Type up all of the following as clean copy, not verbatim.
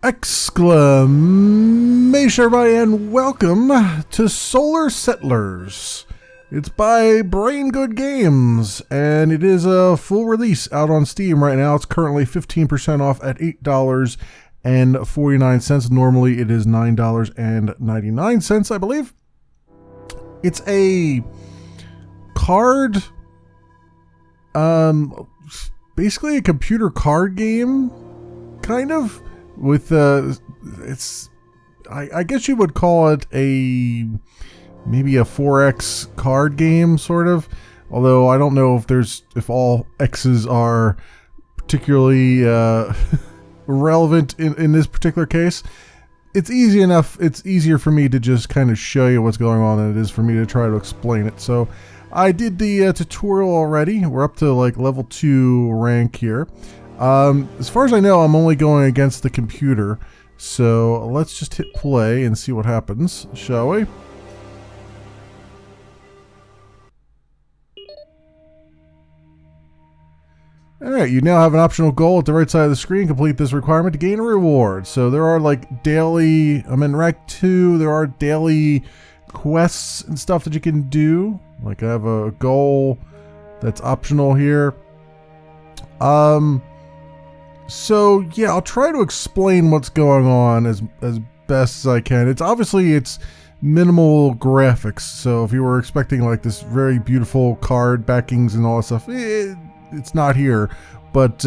Exclamation, everybody, and welcome to Solar Settlers. It's by Brain Good Games, and it is a full release out on Steam right now. It's currently 15% off at $8.49. Normally it is $9.99, I believe. It's a card, basically a computer card game, kind of. With it's I guess you would call it maybe a 4X card game, sort of, although I don't know if all X's are particularly relevant in this particular case. It's easy enough. It's easier for me to just kind of show you what's going on than it is for me to try to explain it. So I did the tutorial already. We're up to like level 2 rank here. As far as I know, I'm only going against the computer, so let's just hit play and see what happens, shall we? Alright, you now have an optional goal at the right side of the screen. Complete this requirement to gain a reward. So there are like daily, I'm in rank 2, there are daily quests and stuff that you can do. Like I have a goal that's optional here. So yeah, I'll try to explain what's going on as best as I can. It's minimal graphics, so if you were expecting like this very beautiful card backings and all that stuff, it's not here. But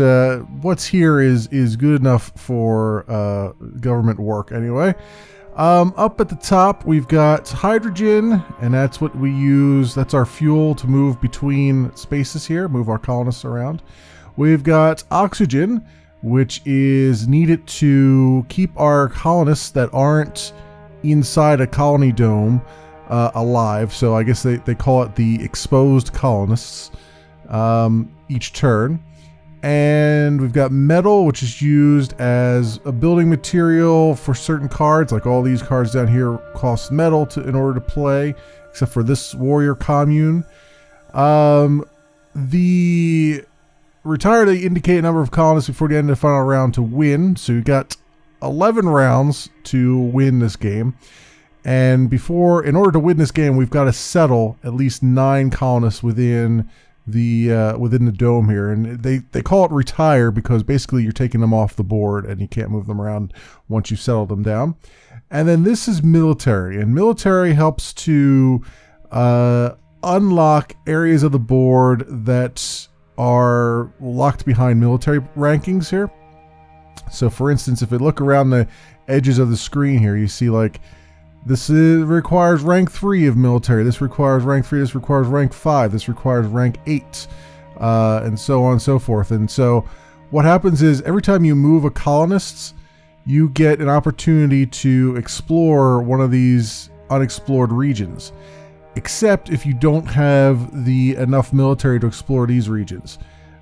what's here is good enough for government work anyway. Up at the top we've got hydrogen, and that's what we use. That's our fuel to move between spaces here, move our colonists around. We've got oxygen, which is needed to keep our colonists that aren't inside a colony dome alive. So I guess they call it the exposed colonists each turn. And we've got metal, which is used as a building material for certain cards. Like all these cards down here cost metal in order to play, except for this warrior commune. The retire to indicate a number of colonists before the end of the final round to win. So you got 11 rounds to win this game. And in order to win this game, we've got to settle at least 9 colonists within the dome here. And they call it retire because basically you're taking them off the board and you can't move them around once you settle them down. And then this is military. And military helps to unlock areas of the board that are locked behind military rankings here. So for instance, if you look around the edges of the screen here, you see like this requires rank 3 of military, this requires rank 3, this requires rank 5, this requires rank 8, and so on and so forth. And so what happens is every time you move a colonist, you get an opportunity to explore one of these unexplored regions. Except if you don't have enough military to explore these regions.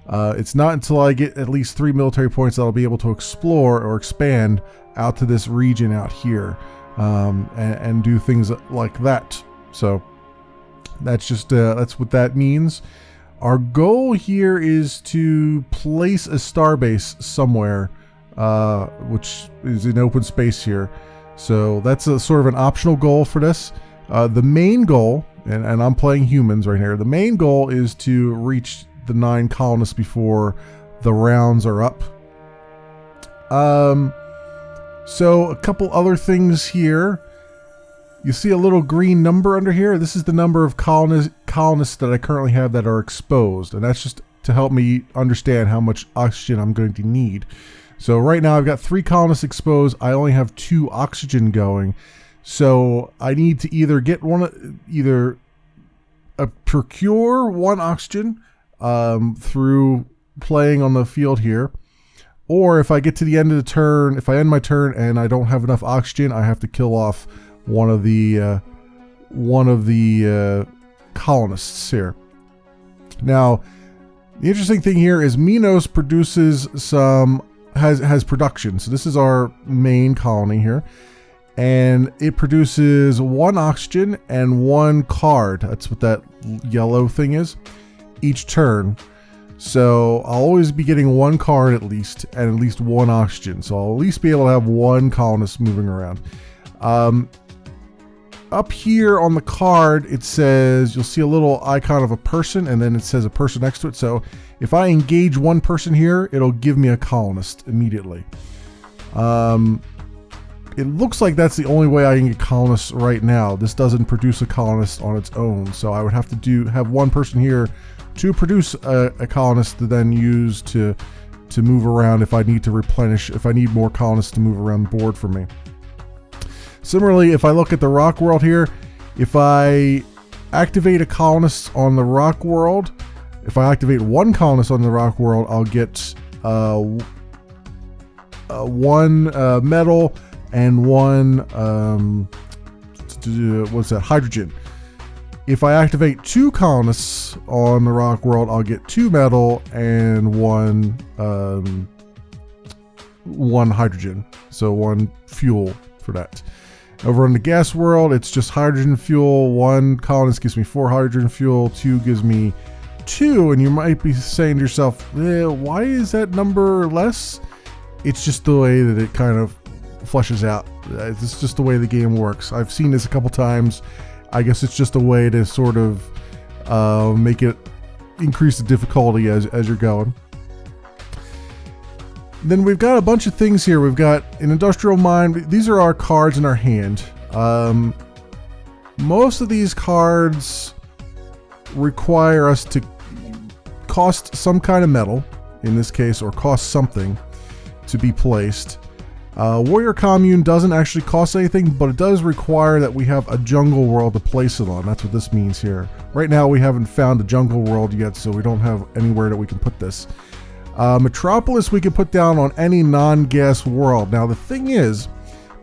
It's not until I get at least 3 military points that I'll be able to explore or expand out to this region out here and do things like that. So that's just that's what that means. Our goal here is to place a starbase somewhere, which is in open space here. So that's a sort of an optional goal for this. The main goal, and I'm playing humans right here, the main goal is to reach the 9 colonists before the rounds are up. So a couple other things here. You see a little green number under here. This is the number of colonists that I currently have that are exposed, and that's just to help me understand how much oxygen I'm going to need. So right now I've got 3 colonists exposed. I only have 2 oxygen going. So I need to either get procure 1 oxygen through playing on the field here, or if I get to the end of the turn, if I end my turn and I don't have enough oxygen, I have to kill off one of the colonists here. Now, the interesting thing here is Minos produces has production. So this is our main colony here. And it produces 1 oxygen and 1 card. That's what that yellow thing is. Each turn. So I'll always be getting one card at least, and at least one oxygen. So I'll at least be able to have one colonist moving around. Up here on the card, it says, you'll see a little icon of a person, and then it says a person next to it. So if I engage one person here, it'll give me a colonist immediately. It looks like that's the only way I can get colonists right now. This doesn't produce a colonist on its own, so I would have to have one person here to produce a colonist to then use to move around if I need to replenish, if I need more colonists to move around the board for me. Similarly, if I look at the rock world here, if I activate a colonist on the rock world, if I activate one colonist on the rock world, I'll get one metal and one what's that, hydrogen. If I activate two colonists on the rock world, I'll get two metal and one hydrogen, so one fuel for that. Over on the gas world, it's just hydrogen fuel. One colonist gives me 4 hydrogen fuel, 2 gives me 2, and you might be saying to yourself, why is that number less? It's just the way that it kind of fleshes out. It's just the way the game works. I've seen this a couple times. I guess it's just a way to sort of make it increase the difficulty as you're going. Then we've got a bunch of things here. We've got an industrial mine. These are our cards in our hand. Most of these cards require us to cost some kind of metal, in this case, or cost something to be placed. Warrior Commune doesn't actually cost anything, but it does require that we have a jungle world to place it on. That's what this means here. Right now we haven't found a jungle world yet, so we don't have anywhere that we can put this. Metropolis we can put down on any non-gas world. Now the thing is,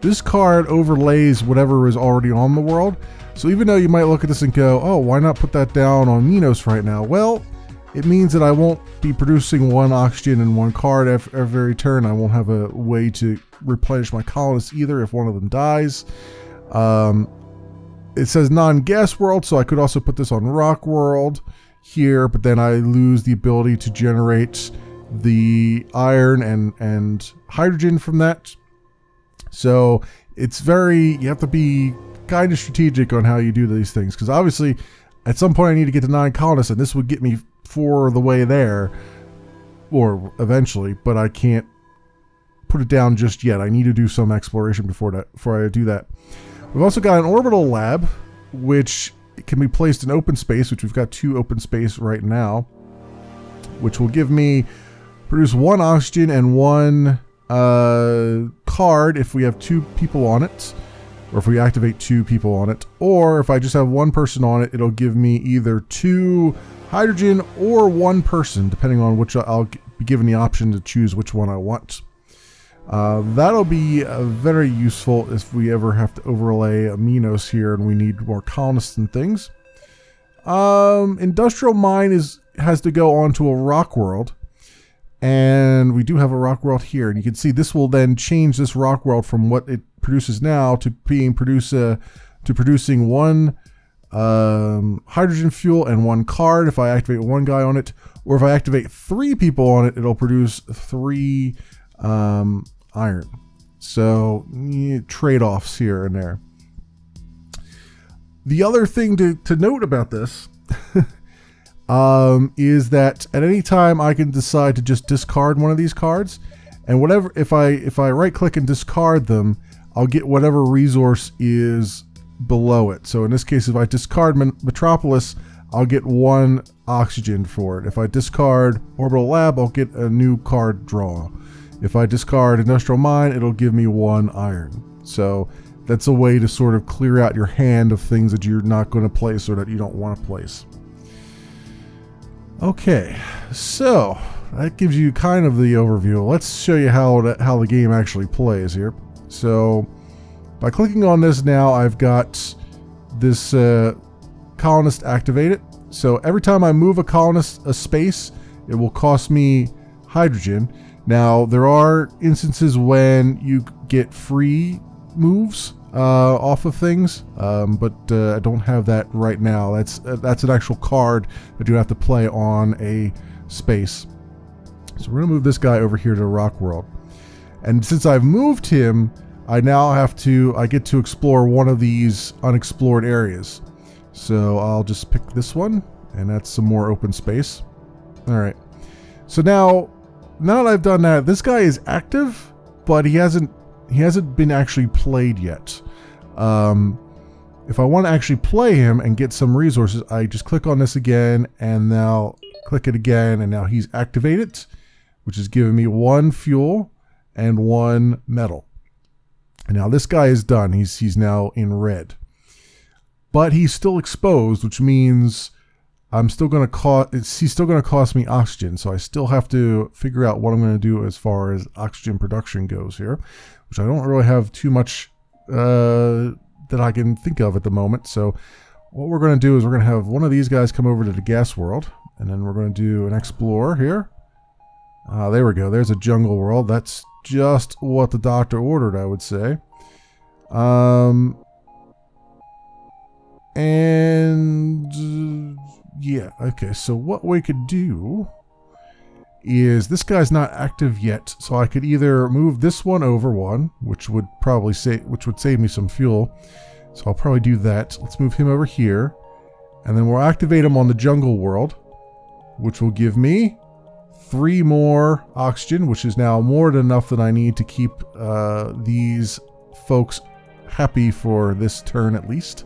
this card overlays whatever is already on the world. So even though you might look at this and go, oh, why not put that down on Minos right now? Well, it means that I won't be producing one oxygen and one card every turn. I won't have a way to replenish my colonists either if one of them dies. It says non-gas world, so I could also put this on rock world here, but then I lose the ability to generate the iron and hydrogen from that. So it's you have to be kind of strategic on how you do these things, because obviously at some point I need to get to 9 colonists, and this would get me for the way there, or eventually, but I can't put it down just yet. I need to do some exploration before I do that. We've also got an orbital lab, which can be placed in open space, which we've got 2 open space right now, which will give me produce 1 oxygen and 1 card if we have 2 people on it, or if we activate 2 people on it, or if I just have 1 person on it, it'll give me either 2 hydrogen or 1 person, depending on which I'll be given the option to choose which one I want. That'll be very useful if we ever have to overlay a Minos here and we need more colonists and things. Industrial mine has to go onto a rock world, and we do have a rock world here, and you can see this will then change this rock world from what it produces now to producing 1 hydrogen fuel and 1 card if I activate 1 guy on it, or if I activate 3 people on it, it'll produce 3 iron. So trade-offs here and there. The other thing to note about this is that at any time I can decide to just discard one of these cards, and whatever, if I right click and discard them, I'll get whatever resource is below it. So in this case, if I discard Metropolis, I'll get 1 oxygen for it. If I discard Orbital Lab, I'll get a new card draw. If I discard Industrial Mine, it'll give me 1 iron. So that's a way to sort of clear out your hand of things that you're not going to place or that you don't want to place. Okay, so that gives you kind of the overview. Let's show you how the game actually plays here. So by clicking on this now, I've got this colonist activated. So every time I move a colonist a space, it will cost me hydrogen. Now there are instances when you get free moves off of things, but I don't have that right now. That's an actual card that you have to play on a space. So we're going to move this guy over here to Rock World. And since I've moved him, I get to explore one of these unexplored areas. So I'll just pick this one, and that's some more open space. All right. So now that I've done that, this guy is active, but he hasn't been actually played yet. If I want to actually play him and get some resources, I just click on this again, and now click it again, and now he's activated, which is giving me 1 fuel and 1 metal. And now this guy is done. He's now in red. But he's still exposed, which means he's still going to cost me oxygen. So I still have to figure out what I'm going to do as far as oxygen production goes here, which I don't really have too much that I can think of at the moment. So what we're going to do is we're going to have one of these guys come over to the gas world, and then we're going to do an explorer here. There we go. There's a jungle world. That's just what the doctor ordered, I would say. And yeah, okay. So what we could do is, this guy's not active yet, so I could either move this one over one, which would save me some fuel. So I'll probably do that. Let's move him over here, and then we'll activate him on the jungle world, which will give me 3 more oxygen, which is now more than enough that I need to keep these folks happy for this turn at least.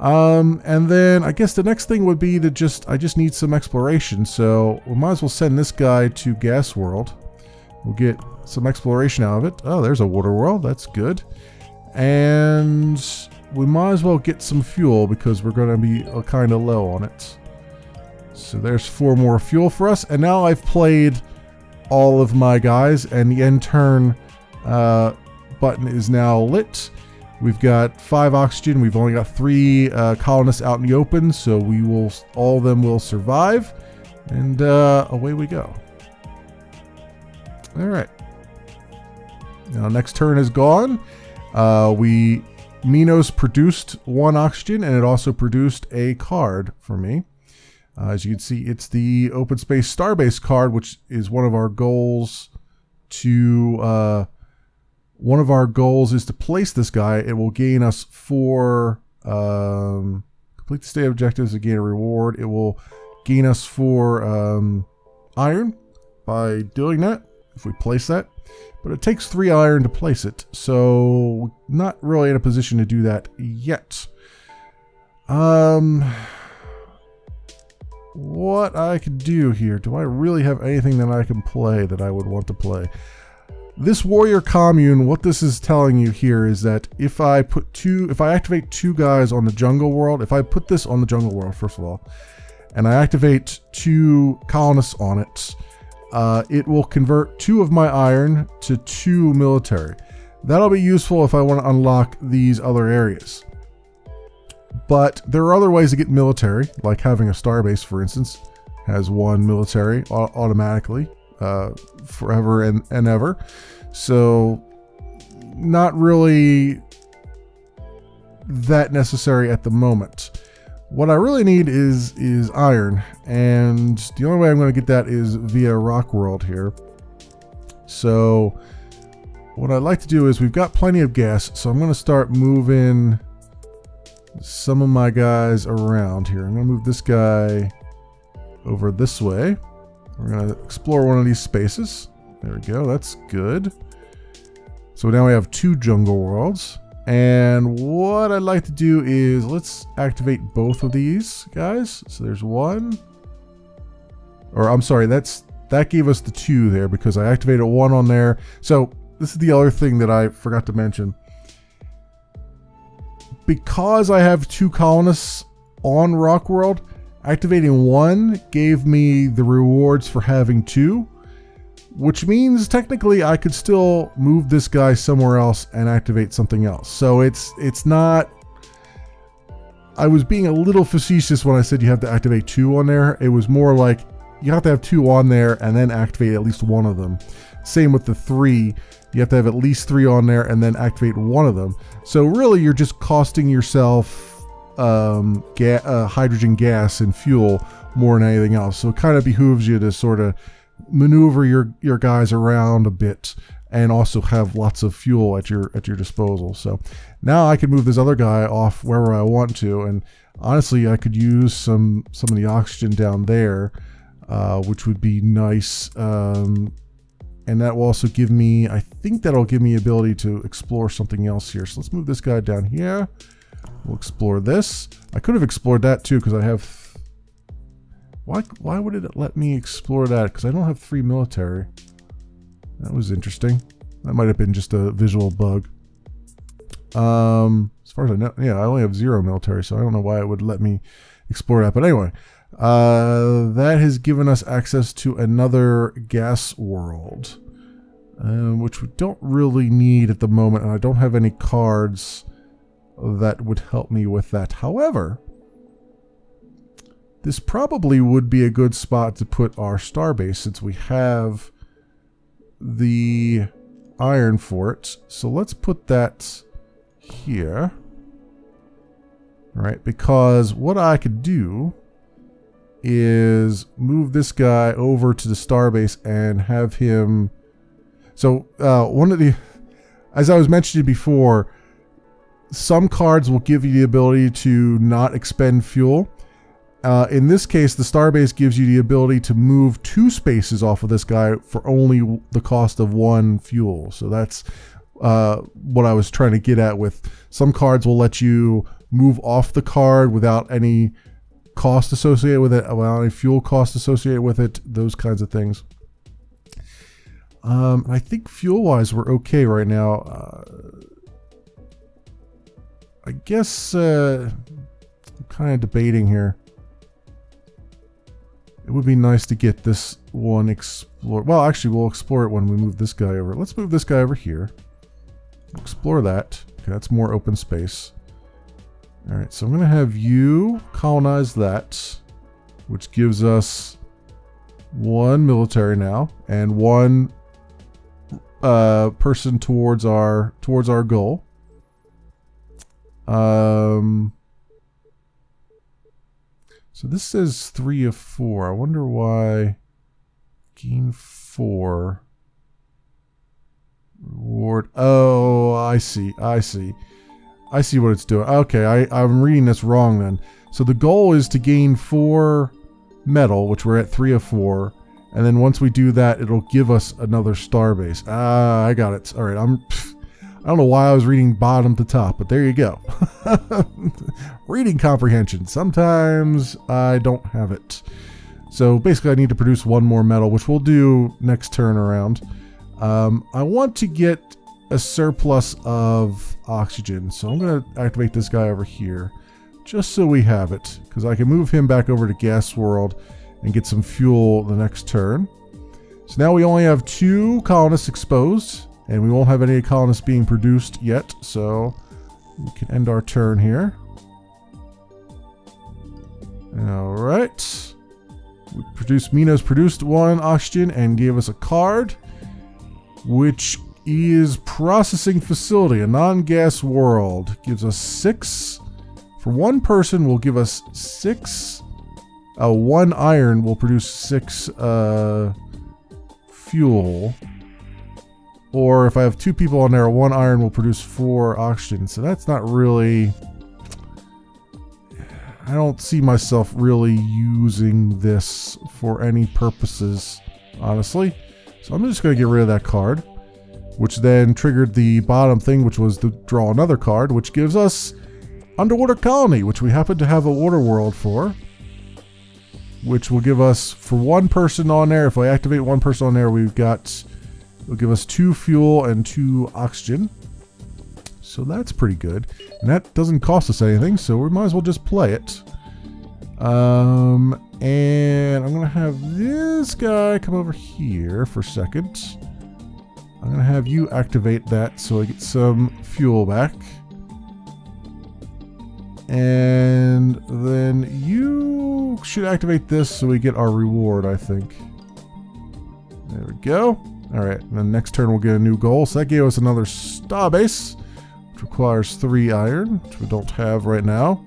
And then I guess the next thing would be to I just need some exploration, so we might as well send this guy to Gas World. We'll get some exploration out of it. Oh, there's a water world. That's good. And we might as well get some fuel because we're going to be kind of low on it. So there's 4 more fuel for us. And now I've played all of my guys, and the end turn button is now lit. We've got 5 oxygen. We've only got 3 colonists out in the open, so all of them will survive. And away we go. All right. Now next turn is gone. Minos produced 1 oxygen, and it also produced a card for me. As you can see, it's the Open Space Starbase card, which is one of our goals to... one of our goals is to place this guy. It will gain us 4... complete the state objectives to gain a reward. It will gain us 4 iron by doing that, if we place that. But it takes 3 iron to place it, so not really in a position to do that yet. What I could do here, do I really have anything that I can play that I would want to play? This warrior commune, what this is telling you here is that if I activate 2 guys on the jungle world, if I put this on the jungle world, first of all, and I activate 2 colonists on it, it will convert 2 of my iron to 2 military. That'll be useful if I want to unlock these other areas. But there are other ways to get military, like having a starbase, for instance, has 1 military automatically, forever and ever. So not really that necessary at the moment. What I really need is iron, and the only way I'm going to get that is via Rock World here. So what I'd like to do is, we've got plenty of gas, so I'm going to start moving some of my guys around here. I'm going to move this guy over this way. We're going to explore one of these spaces. There we go. That's good. So now we have 2 jungle worlds. And what I'd like to do is, let's activate both of these guys. So there's 1. Or I'm sorry, that gave us the 2 there because I activated 1 on there. So this is the other thing that I forgot to mention. Because I have 2 colonists on Rock World, activating 1 gave me the rewards for having 2, which means technically I could still move this guy somewhere else and activate something else. So it's not... I was being a little facetious when I said you have to activate 2 on there. It was more like you have to have 2 on there and then activate at least 1 of them. Same with the 3. You have to have at least 3 on there and then activate 1 of them. So really you're just costing yourself hydrogen gas and fuel more than anything else. So it kind of behooves you to sort of maneuver your guys around a bit and also have lots of fuel at your disposal. So now I can move this other guy off wherever I want to, and honestly I could use some of the oxygen down there, which would be nice. And that will also give me, I think that'll give me ability to explore something else here. So let's move this guy down here. We'll explore this. I could have explored that too because I have... Why would it let me explore that? Because I don't have 3 military. That was interesting. That might have been just a visual bug. As far as I know, yeah, I only have 0 military, so I don't know why it would let me explore that. But anyway, that has given us access to another gas world, which we don't really need at the moment, and I don't have any cards that would help me with that. However, this probably would be a good spot to put our starbase since we have the iron for it. So let's put that here. Right, because what I could do is move this guy over to the starbase and have him... So one of the... As I was mentioning before, some cards will give you the ability to not expend fuel. In this case, the starbase gives you the ability to move 2 spaces off of this guy for only the cost of 1 fuel. So that's what I was trying to get at with some cards will let you move off the card without any cost associated with it, without any fuel cost associated with it, those kinds of things. I think fuel-wise we're okay right now. I guess I'm kind of debating here. It would be nice to get this one explored. Well, actually, we'll explore it when we move this guy over. Let's move this guy over here. Explore that. Okay, that's more open space. All right, so I'm going to have you colonize that, which gives us 1 military now and 1 person towards our goal. So this says 3 of 4. I wonder why. Gain 4. Reward. Oh, I see. I see what it's doing. Okay, I'm reading this wrong then. So the goal is to gain 4 metal, which we're at 3 of 4. And then once we do that, it'll give us another starbase. Ah, I got it. All right, I don't know why I was reading bottom to top, but there you go. Reading comprehension. Sometimes I don't have it. So basically I need to produce 1 more metal, which we'll do next turn around. I want to get a surplus of oxygen, so I'm going to activate this guy over here, just so we have it, because I can move him back over to Gas World and get some fuel the next turn. So now we only have 2 colonists exposed, and we won't have any colonists being produced yet, so we can end our turn here. Alright. Minos produced 1 oxygen and gave us a card, which is Processing Facility, a non-gas world. Gives us 6. For 1 person will give us 6. 1 iron will produce 6 fuel. Or if I have 2 people on there, 1 iron will produce 4 oxygen. So that's not really... I don't see myself really using this for any purposes, honestly. So I'm just going to get rid of that card, which then triggered the bottom thing, which was to draw another card, which gives us Underwater Colony, which we happen to have a water world for, which will give us, for 1 person on there, if I activate 1 person on there, it'll give us 2 fuel and 2 oxygen. So that's pretty good. And that doesn't cost us anything, so we might as well just play it. And I'm going to have this guy come over here for a second. I'm going to have you activate that so I get some fuel back. And then you should activate this so we get our reward, I think. There we go. Alright, and then next turn we'll get a new goal. So that gave us another starbase, which requires 3 iron, which we don't have right now.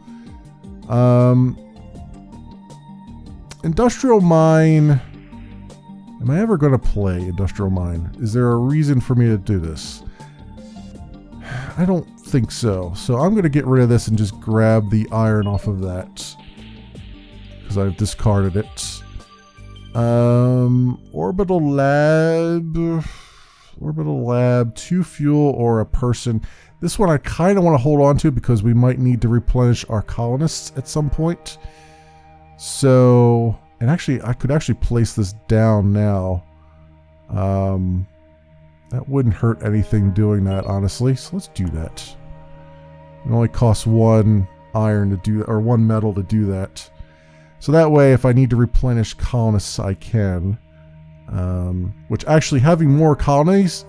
Industrial mine. Am I ever going to play industrial mine? Is there a reason for me to do this? I don't think so. So I'm going to get rid of this and just grab the iron off of that, because I've discarded it. Orbital lab. Orbital lab, 2 fuel or a person. This one I kind of want to hold on to because we might need to replenish our colonists at some point. So, and actually, I could actually place this down now. That wouldn't hurt anything doing that, honestly. So let's do that. It only costs 1 iron to do, or 1 metal to do that. So that way, if I need to replenish colonists, I can. Which actually, having more colonists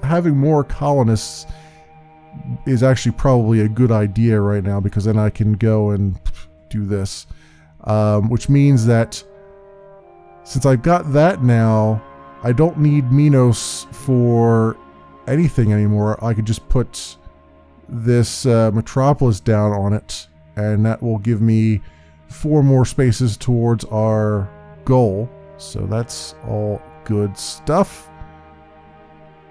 is actually probably a good idea right now, because then I can go and do this. Which means that since I've got that now, I don't need Minos for anything anymore. I could just put this metropolis down on it, and that will give me 4 more spaces towards our goal. So that's all good stuff.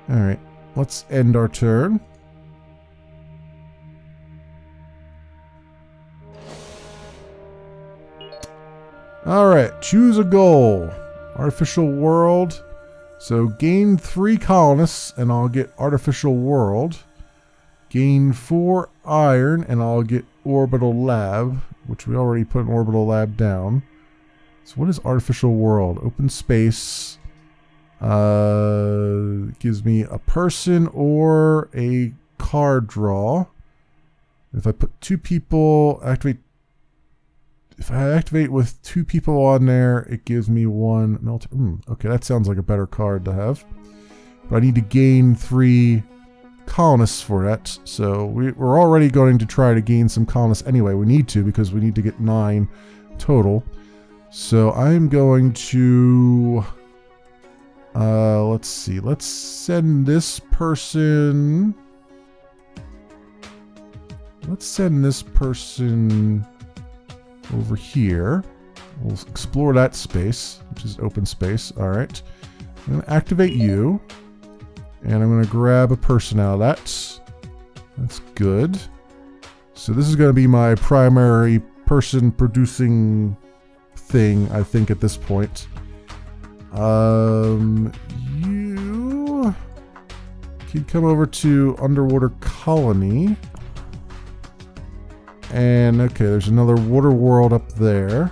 Alright, let's end our turn. Alright, choose a goal. Artificial world. So gain 3 colonists and I'll get artificial world. Gain 4 iron and I'll get orbital lab, which we already put an orbital lab down. So what is artificial world? Open space. Gives me a person or a card draw. If I put 2 people, activate. If I activate with 2 people on there, it gives me 1 military. Okay, that sounds like a better card to have. But I need to gain 3 colonists for that. So we're already going to try to gain some colonists anyway. We need to, because we need to get 9 total. So I'm going to... let's see. Let's send this person... Let's send this person over here. We'll explore that space, which is open space. Alright. I'm going to activate you. And I'm going to grab a person out of that. That's good. So this is going to be my primary person producing thing, I think, at this point. You can come over to underwater colony. And okay, there's another water world up there.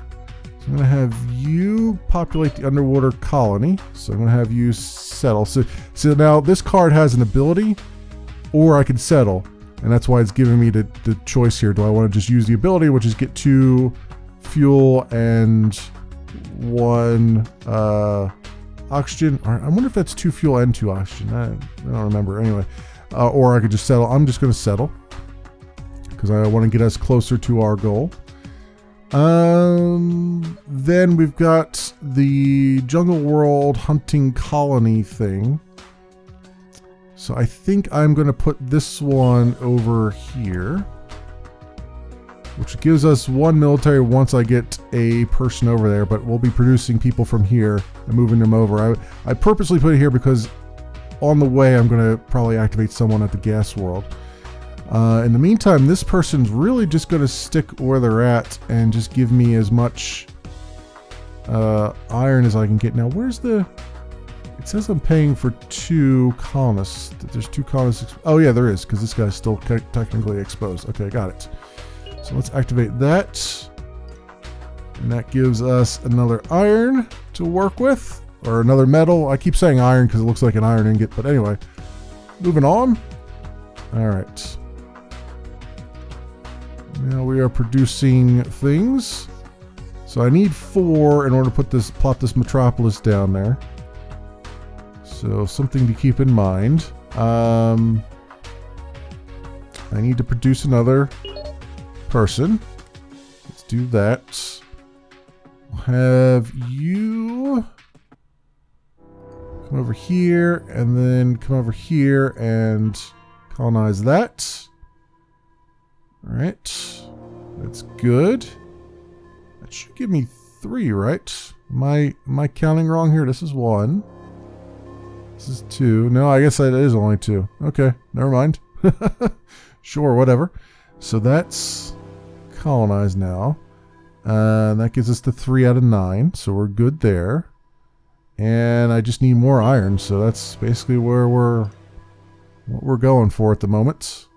So I'm going to have you populate the underwater colony. So I'm going to have you settle. So now this card has an ability, or I can settle. And that's why it's giving me the choice here. Do I want to just use the ability, which is get 2 fuel and 1 oxygen? I wonder if that's 2 fuel and 2 oxygen. I don't remember. Anyway, or I could just settle. I'm just going to settle, because I want to get us closer to our goal. Then we've got the Jungle World hunting colony thing. So I think I'm going to put this one over here, which gives us 1 military once I get a person over there, but we'll be producing people from here and moving them over. I purposely put it here because on the way I'm going to probably activate someone at the gas world. In the meantime, this person's really just going to stick where they're at and just give me as much iron as I can get. Now, where's the... It says I'm paying for 2 colonists. There's 2 colonists. Oh, yeah, there is, because this guy's still technically exposed. Okay, got it. So let's activate that. And that gives us another iron to work with. Or another metal. I keep saying iron because it looks like an iron ingot. But anyway, moving on. All right. Now we are producing things. So I need 4 in order to plop this metropolis down there. So something to keep in mind. I need to produce another person. Let's do that. We'll have you come over here and then come over here and colonize that. All right, that's good. That should give me 3, right? Am I counting wrong here? This is 1. This is 2. No, I guess that is only 2. Okay, never mind. Sure, whatever. So that's colonized now. That gives us the 3 out of 9, so we're good there. And I just need more iron, so that's basically what we're going for at the moment.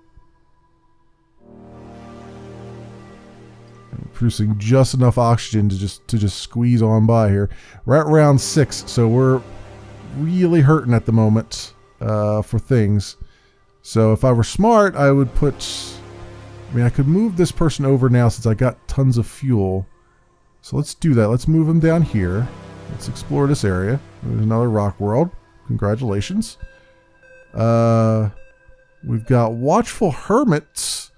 I'm producing just enough oxygen to just squeeze on by here. We're at round 6, so we're really hurting at the moment for things. So if I were smart, I would I could move this person over now since I got tons of fuel. So let's do that. Let's move him down here. Let's explore this area. There's another rock world. Congratulations. We've got Watchful Hermits,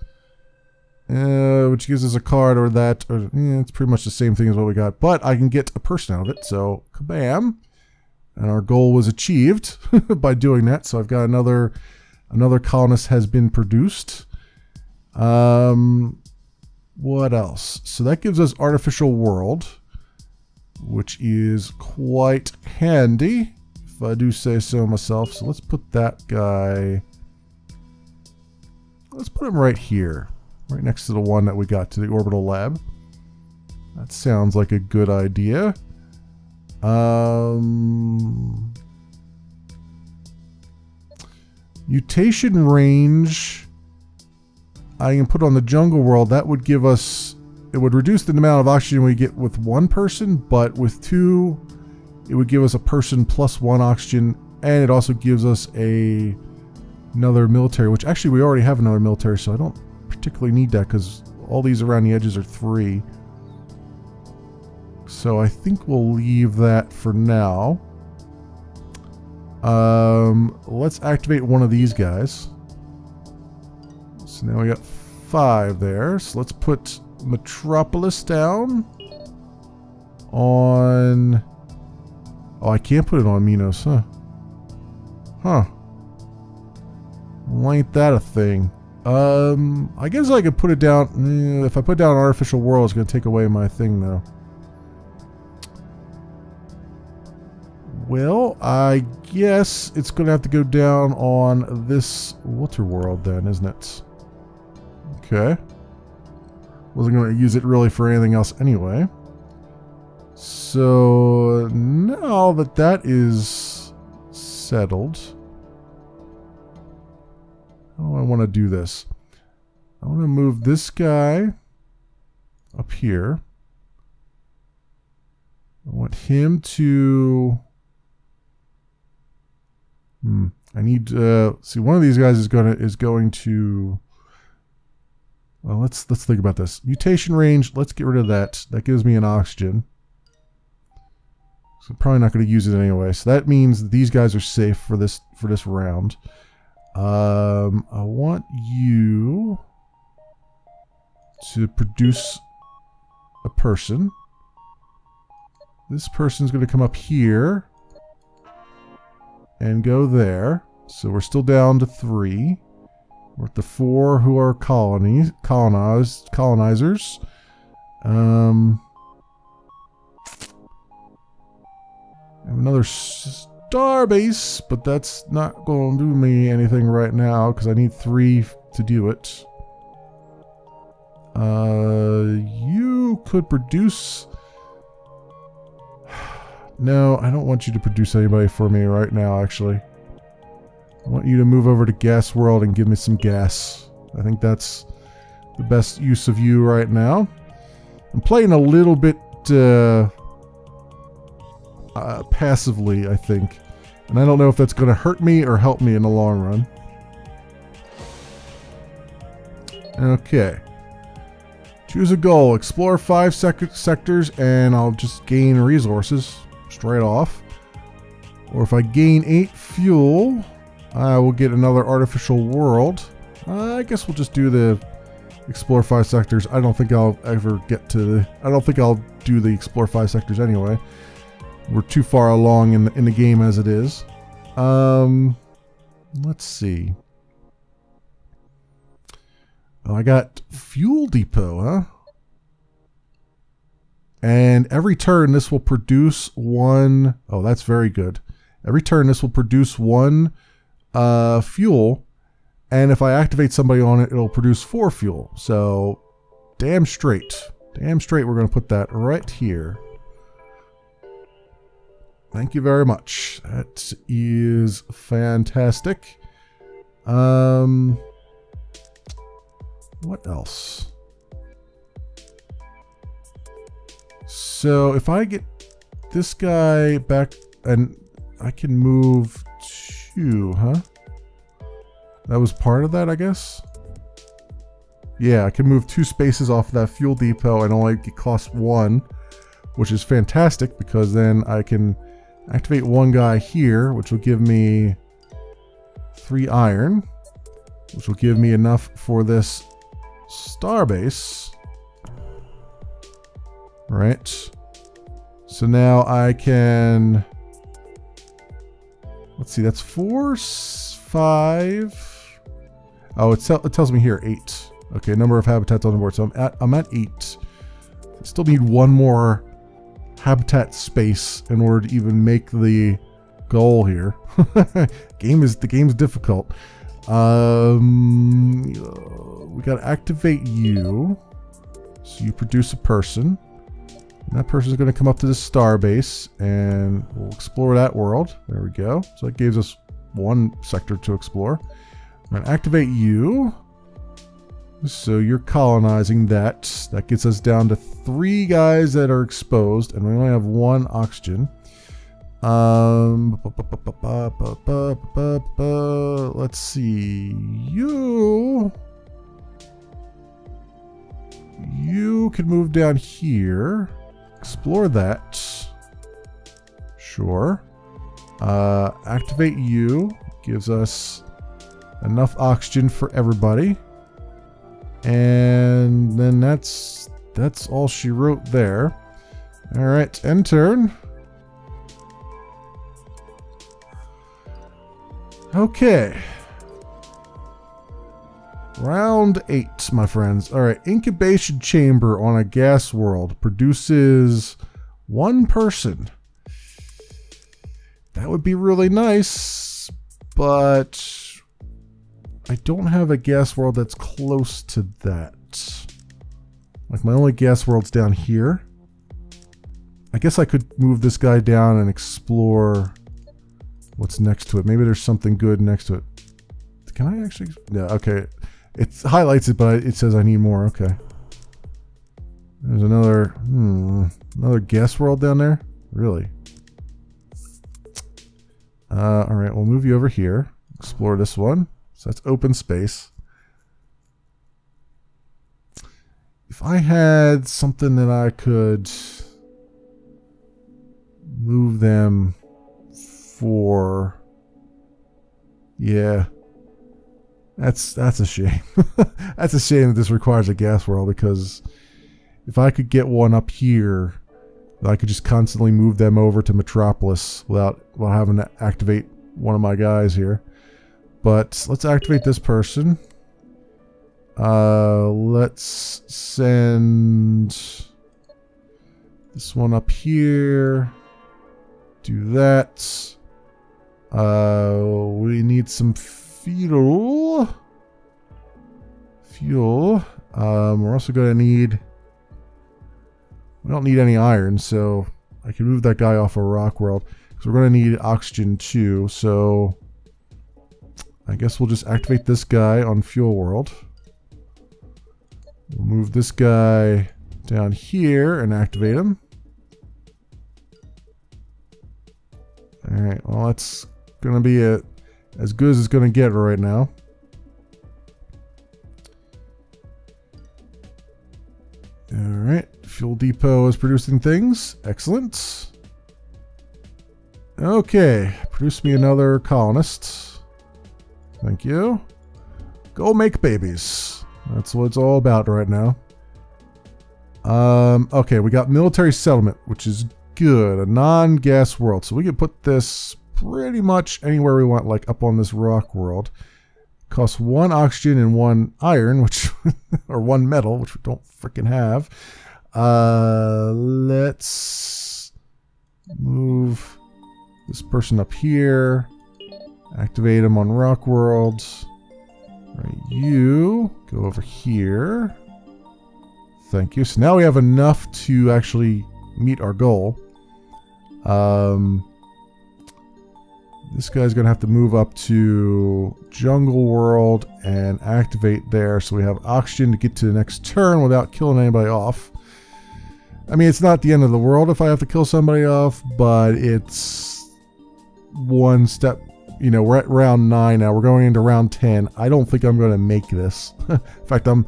which gives us a card or that. It's pretty much the same thing as what we got, but I can get a person out of it. So kabam. And our goal was achieved by doing that. So I've got another colonist has been produced. What else? So that gives us Artificial World, which is quite handy, if I do say so myself. So let's put that guy, let's put him right here, right next to the one that we got to the orbital lab. That sounds like a good idea. Mutation range, I can put on the jungle world. That would give us, it would reduce the amount of oxygen we get with 1 person, but with 2, it would give us a person plus 1 oxygen, and it also gives us another military, which actually we already have another military, so I don't particularly need that because all these around the edges are 3. So I think we'll leave that for now. Let's activate one of these guys. So now we got 5 there. So let's put Metropolis down on... Oh, I can't put it on Minos, huh? Huh. Why ain't that a thing? I guess I could put it down... If I put down Artificial World, it's going to take away my thing, though. Well, I guess it's going to have to go down on this water world then, isn't it? Okay. Wasn't going to use it really for anything else anyway. So now that that is settled, how do I want to do this? I want to move this guy up here. I want him to... I need see, one of these guys is going to... Well, let's think about this. Mutation range, let's get rid of that. That gives me an oxygen. So I'm probably not going to use it anyway. So that means these guys are safe for this round. I want you to produce a person. This person's going to come up here and go there. So we're still down to 3. We're at the 4 who are colonizers. I have another star base, but that's not going to do me anything right now because I need 3 to do it. You could produce... No, I don't want you to produce anybody for me right now, actually. I want you to move over to Gas World and give me some gas. I think that's the best use of you right now. I'm playing a little bit passively, I think. And I don't know if that's going to hurt me or help me in the long run. Okay. Choose a goal. Explore 5 sectors and I'll just gain resources straight off. Or if I gain 8 fuel, I will get another artificial world. I guess we'll just do the explore 5 sectors. I don't think I'll ever get to the... I don't think I'll do the explore 5 sectors anyway. We're too far along in the game as it is. Let's see. Oh, I got fuel depot, huh? And every turn this will produce one. Oh, that's very good. Every turn this will produce one fuel. And if I activate somebody on it, it'll produce 4 fuel. So damn straight. Damn straight we're going to put that right here. Thank you very much. That is fantastic. What else? So if I get this guy back, and I can move 2, huh? That was part of that, I guess? Yeah, I can move 2 spaces off of that fuel depot and only cost 1, which is fantastic because then I can activate one guy here, which will give me 3 iron, which will give me enough for this starbase. Right. So now I can, let's see, that's 4, 5. Oh, it tells me here 8. Okay, number of habitats on the board. So I'm at 8. I still need 1 more habitat space in order to even make the goal here. The game's difficult. We gotta activate you, so you produce a person. And that person is going to come up to the starbase, and we'll explore that world. There we go. So that gives us 1 sector to explore. I'm going to activate you. So you're colonizing that. That gets us down to 3 guys that are exposed, and we only have 1 oxygen. Let's see. You can move down here. Explore that. Sure. Activate you. Gives us enough oxygen for everybody. And then that's all she wrote there. Alright, end turn. Okay. Round 8, my friends. Alright, incubation chamber on a gas world produces 1 person. That would be really nice, but I don't have a gas world that's close to that. Like, my only gas world's down here. I guess I could move this guy down and explore what's next to it. Maybe there's something good next to it. Can I actually? Yeah, okay. It highlights it, but it says I need more. Okay. There's another gas world down there? Really? Alright, we'll move you over here. Explore this one. So that's open space. If I had something that I could move them for... Yeah. That's a shame. That's a shame that this requires a gas world, because if I could get one up here, I could just constantly move them over to Metropolis without having to activate one of my guys here. But let's activate this person. Let's send this one up here. Do that. We need some fuel. We're also going to need... We don't need any iron, so I can move that guy off of Rock World. Because we're going to need oxygen too, so... I guess we'll just activate this guy on Fuel World. We'll move this guy down here and activate him. Alright, well that's going to be as good as it's going to get right now. Alright, Fuel Depot is producing things. Excellent. Okay, produce me another colonist. Thank you. Go make babies. That's what it's all about right now. Okay, we got military settlement, which is good. A non-gas world. So we can put this pretty much anywhere we want, like up on this rock world. Costs 1 oxygen and 1 iron, which or 1 metal, which we don't freaking have. Let's move this person up here. Activate him on Rock World. Right, you go over here. Thank you. So now we have enough to actually meet our goal. This guy's going to have to move up to Jungle World and activate there so we have oxygen to get to the next turn without killing anybody off. I mean, it's not the end of the world if I have to kill somebody off, but it's one step. You know, we're at round 9 now. We're going into round 10. I don't think I'm going to make this. In fact, I'm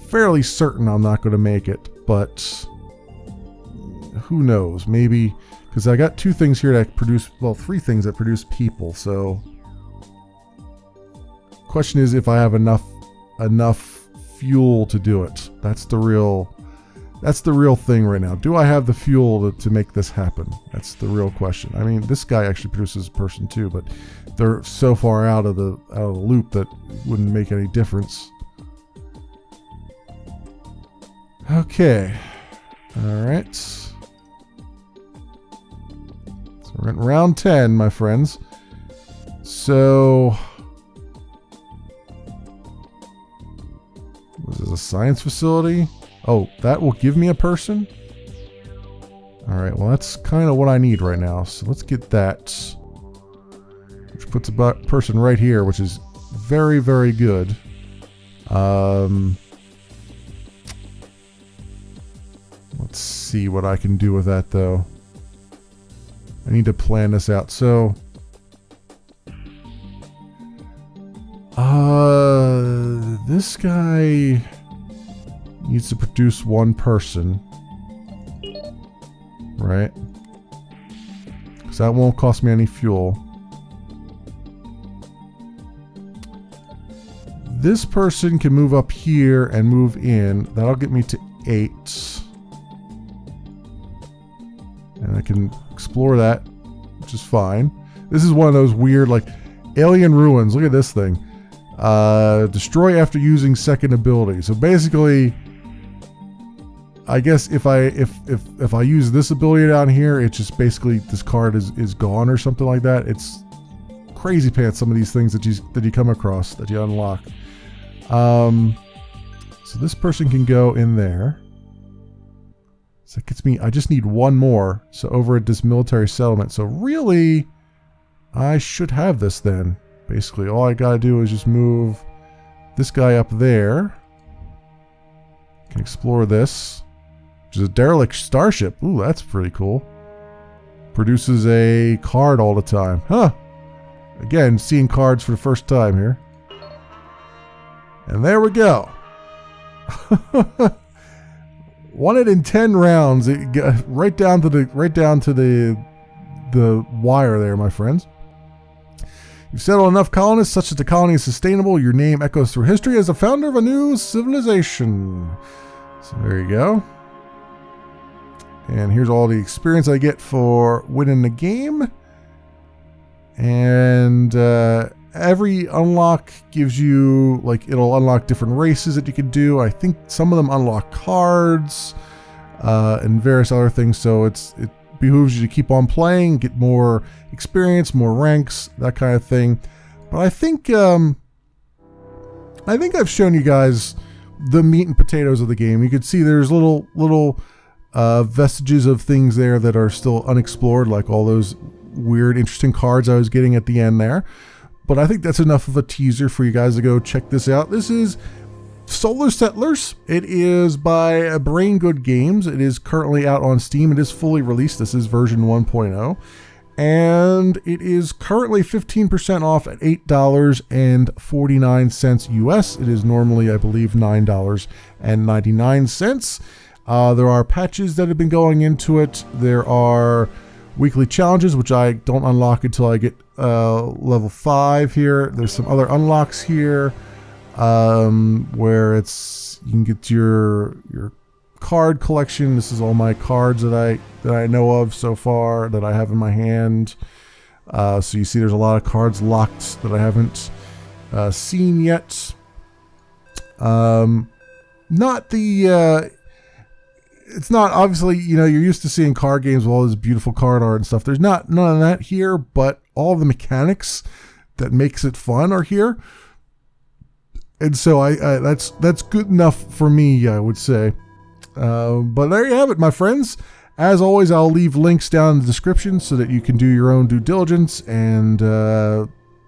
fairly certain I'm not going to make it, but who knows? Maybe, because I got 2 things here that produce, well, 3 things that produce people. So, question is if I have enough fuel to do it. That's the real thing right now. Do I have the fuel to make this happen? That's the real question. I mean, this guy actually produces a person too, but they're so far out of the loop that it wouldn't make any difference. Okay. All right. So we're in round 10, my friends. So, was this a science facility? Oh, that will give me a person? Alright, well that's kind of what I need right now. So let's get that. Which puts a person right here, which is very, very good. Let's see what I can do with that though. I need to plan this out. So, this guy needs to produce 1 person, right? Because that won't cost me any fuel. This person can move up here and move in. That'll get me to 8. And I can explore that, which is fine. This is one of those weird, like, alien ruins. Look at this thing. Destroy after using second ability. So basically, I guess if I use this ability down here, it's just basically this card is gone or something like that. It's crazy pants, some of these things that you come across that you unlock. So this person can go in there. So that gets me, I just need 1 more. So over at this military settlement. So really, I should have this then. Basically, all I gotta do is just move this guy up there. Can explore this. Which is a derelict starship. Ooh, that's pretty cool. Produces a card all the time. Huh. Again, seeing cards for the first time here. And there we go. Won it in 10 rounds. It got right down to the wire there, my friends. You've settled enough colonists such that the colony is sustainable. Your name echoes through history as the founder of a new civilization. So there you go. And here's all the experience I get for winning the game. And every unlock gives you, like, it'll unlock different races that you can do. I think some of them unlock cards and various other things. So it behooves you to keep on playing, get more experience, more ranks, that kind of thing. But I think I've shown you guys the meat and potatoes of the game. You can see there's little vestiges of things there that are still unexplored, like all those weird, interesting cards I was getting at the end there. But I think that's enough of a teaser for you guys to go check this out. This is Solar Settlers. It is by Brain Good Games. It is currently out on Steam. It is fully released. This is version 1.0. And it is currently 15% off at $8.49 US. It is normally, I believe, $9.99. There are patches that have been going into it. There are weekly challenges, which I don't unlock until I get level 5 here. There's some other unlocks here where you can get your card collection. This is all my cards that I know of so far that I have in my hand. So you see there's a lot of cards locked that I haven't seen yet. Not the it's not, obviously, you know, you're used to seeing card games with all this beautiful card art and stuff. There's not none of that here, but all the mechanics that makes it fun are here. And so that's good enough for me, I would say. But there you have it, my friends. As always, I'll leave links down in the description so that you can do your own due diligence and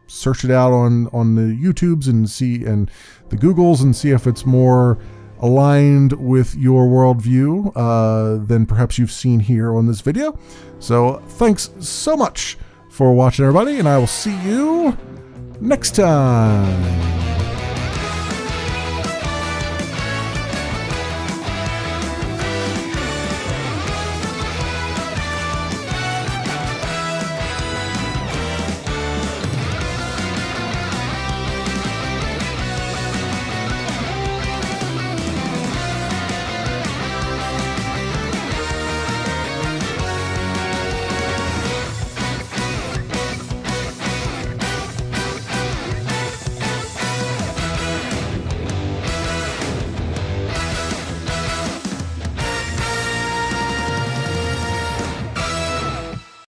search it out on the YouTubes and the Googles and see if it's more aligned with your worldview than perhaps you've seen here on this video. So thanks so much for watching, everybody, and I will see you next time.